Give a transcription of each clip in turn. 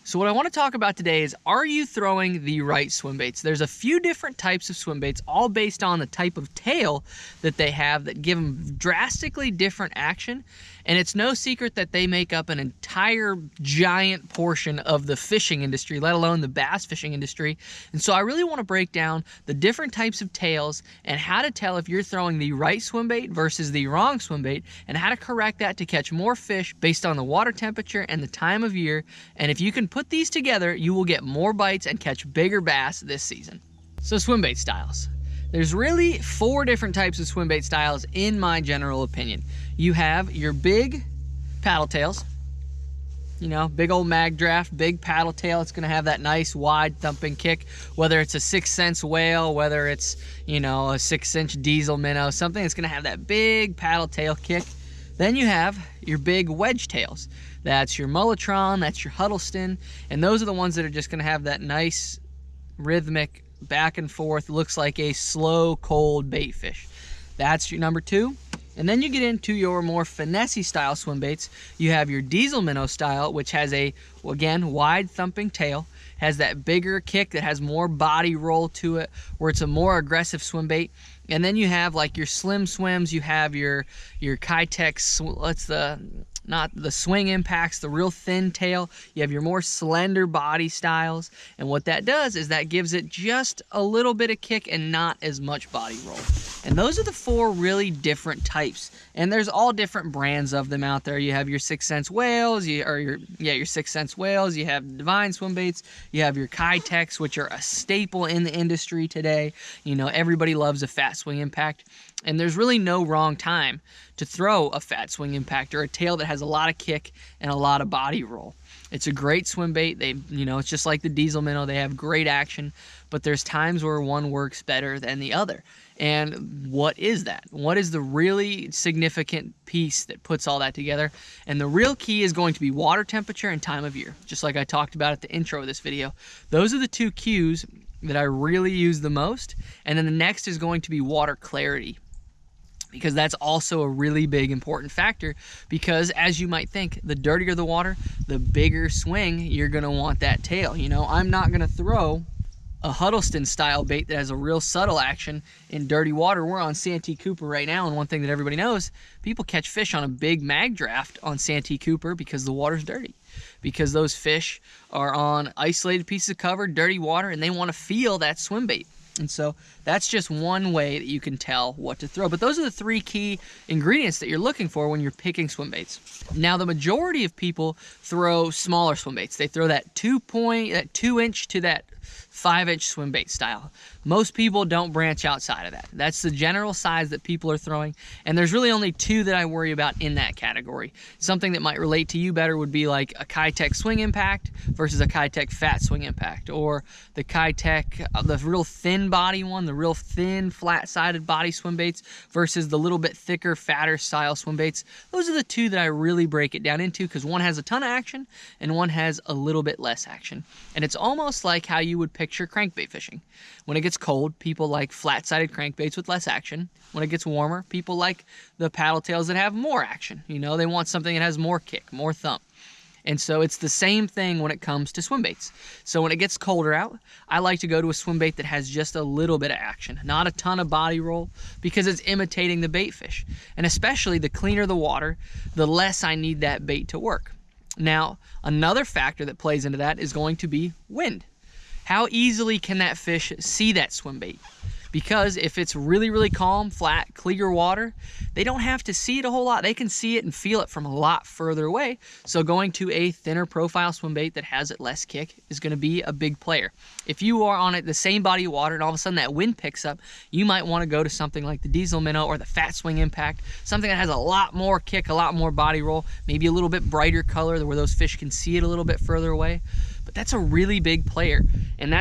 So what I want to talk about today is, are you throwing the right swim baits? There's a few different types of swim baits, all based on the type of tail that they have, that give them drastically different action. And it's no secret that they make up an entire giant portion of the fishing industry, let alone the bass fishing industry. And so I really want to break down the different types of tails and how to tell if you're throwing the right swim bait versus the wrong swim bait, and how to correct that to catch more fish based on the water temperature and the time of year. And if you can put these together, you will get more bites and catch bigger bass this season. So Swimbait styles. There's really 4 different types of swim bait styles in my general opinion. You have your big paddle tails, you know, big old mag draft, big paddle tail. It's gonna have that nice wide thumping kick, whether it's a 6-cent whale, whether it's, you know, a 6-inch diesel minnow, something that's gonna have that big paddle tail kick. Then you have your big wedge tails. That's your Mulletron, that's your Huddleston, and those are the ones that are just gonna have that nice rhythmic back and forth, looks like a slow cold bait fish. That's your number 2. And then you get into your more finessey style swim baits. You have your diesel minnow style, which has a, again, wide thumping tail, has that bigger kick that has more body roll to it, where it's a more aggressive swim bait. And then you have like your slim swims, you have your Kitech, not the swing impacts, the real thin tail. You have your more slender body styles. And what that does is that gives it just a little bit of kick and not as much body roll. And those are the 4 really different types. And there's all different brands of them out there. You have your 6-cent whales, your 6-cent whales, you have Divine swim baits, you have your Kitechs, which are a staple in the industry today. You know, everybody loves a fat swing impact. And there's really no wrong time to throw a fat swing impact or a tail that has a lot of kick and a lot of body roll. It's a great swim bait. It's just like the diesel minnow. They have great action, but there's times where one works better than the other. And what is that? What is the really significant piece that puts all that together? And the real key is going to be water temperature and time of year, just like I talked about at the intro of this video. Those are the 2 cues that I really use the most. And then the next is going to be water clarity, because that's also a really big important factor. Because as you might think, the dirtier the water, the bigger swing you're gonna want that tail. You know, I'm not gonna throw a Huddleston style bait that has a real subtle action in dirty water. We're on Santee Cooper right now, and one thing that everybody knows, people catch fish on a big mag draft on Santee Cooper because the water's dirty. Because those fish are on isolated pieces of cover, dirty water, and they want to feel that swim bait. And so that's just one way that you can tell what to throw. But those are the 3 key ingredients that you're looking for when you're picking swim baits. Now, the majority of people throw smaller swim baits. They throw that 2-inch to that 5-inch swim bait style. Most people don't branch outside of that. That's the general size that people are throwing. And there's really only 2 that I worry about in that category. Something that might relate to you better would be like a Kitech swing impact versus a Kitech fat swing impact, or the Kitech, the real thin body one, the real thin flat-sided body swim baits versus the little bit thicker, fatter style swim baits. Those are the 2 that I really break it down into, because one has a ton of action and one has a little bit less action. And it's almost like how you would picture crankbait fishing. When it gets cold, people like flat-sided crankbaits with less action. When it gets warmer, people like the paddle tails that have more action. You know, they want something that has more kick, more thump. And so it's the same thing when it comes to swim baits. So when it gets colder out, I like to go to a swim bait that has just a little bit of action, not a ton of body roll, because it's imitating the bait fish. And especially the cleaner the water, the less I need that bait to work. Now, another factor that plays into that is going to be wind. How easily can that fish see that swim bait? Because if it's really, really calm, flat, clear water, they don't have to see it a whole lot. They can see it and feel it from a lot further away. So going to a thinner profile swim bait that has it less kick is going to be a big player. If you are on the same body of water and all of a sudden that wind picks up, you might want to go to something like the diesel minnow or the fat swing impact, something that has a lot more kick, a lot more body roll, maybe a little bit brighter color where those fish can see it a little bit further away. But that's a really big player. And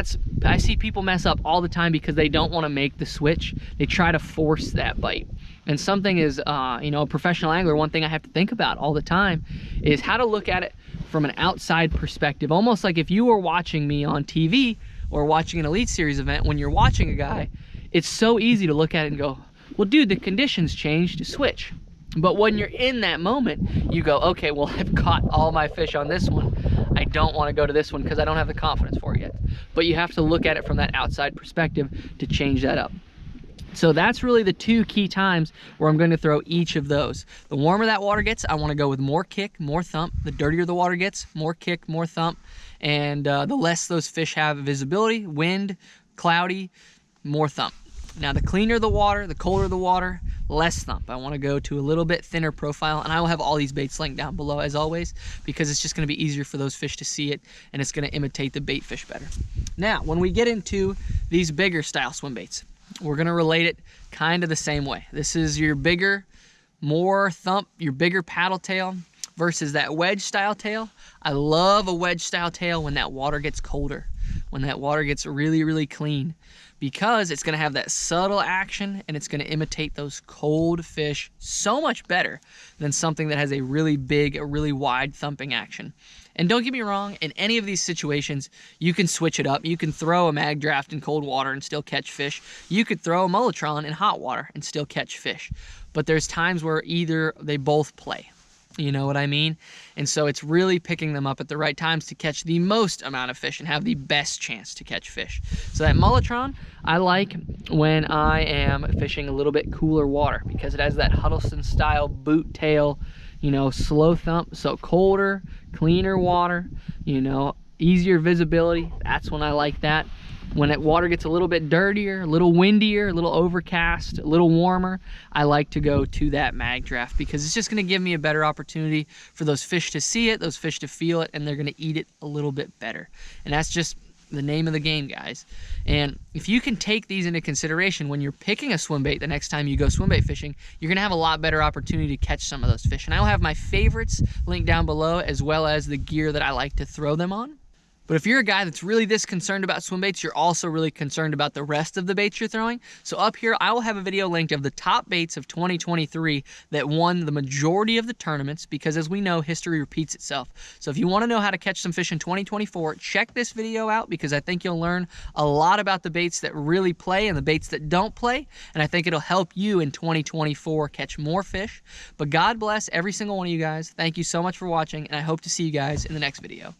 I see people mess up all the time because they don't want to make the switch. They try to force that bite. And something is, a professional angler, one thing I have to think about all the time is how to look at it from an outside perspective. Almost like if you were watching me on TV or watching an Elite Series event, when you're watching a guy, it's so easy to look at it and go, well, dude, the conditions changed, to switch. But when you're in that moment, you go, okay, well, I've caught all my fish on this one. I don't want to go to this one because I don't have the confidence for it yet. But you have to look at it from that outside perspective to change that up. So that's really the two key times where I'm going to throw each of those. The warmer that water gets, I want to go with more kick, more thump. The dirtier the water gets, more kick, more thump. And the less those fish have visibility, wind, cloudy, more thump. Now the cleaner the water, the colder the water, less thump. I want to go to a little bit thinner profile, and I will have all these baits linked down below as always, because it's just going to be easier for those fish to see it, and it's going to imitate the bait fish better. Now when we get into these bigger style swim baits, we're going to relate it kind of the same way. This is your bigger, more thump, your bigger paddle tail versus that wedge style tail. I love a wedge style tail when that water gets colder, when that water gets really, really clean, because it's going to have that subtle action and it's going to imitate those cold fish so much better than something that has a really big, a really wide thumping action. And don't get me wrong, in any of these situations, you can switch it up. You can throw a mag draft in cold water and still catch fish. You could throw a Mullotron in hot water and still catch fish. But there's times where either they both play. You know what I mean? And so it's really picking them up at the right times to catch the most amount of fish and have the best chance to catch fish. So that Mullotron, I like when I am fishing a little bit cooler water because it has that Huddleston style boot tail, you know, slow thump, so colder, cleaner water, you know, easier visibility. That's when I like that. When that water gets a little bit dirtier, a little windier, a little overcast, a little warmer, I like to go to that mag draft because it's just going to give me a better opportunity for those fish to see it, those fish to feel it, and they're going to eat it a little bit better. And that's just the name of the game, guys. And if you can take these into consideration when you're picking a swim bait the next time you go swim bait fishing, you're going to have a lot better opportunity to catch some of those fish. And I will have my favorites linked down below, as well as the gear that I like to throw them on. But if you're a guy that's really this concerned about swim baits, you're also really concerned about the rest of the baits you're throwing. So up here, I will have a video linked of the top baits of 2023 that won the majority of the tournaments, because as we know, history repeats itself. So if you want to know how to catch some fish in 2024, check this video out, because I think you'll learn a lot about the baits that really play and the baits that don't play. And I think it'll help you in 2024 catch more fish. But God bless every single one of you guys. Thank you so much for watching, and I hope to see you guys in the next video.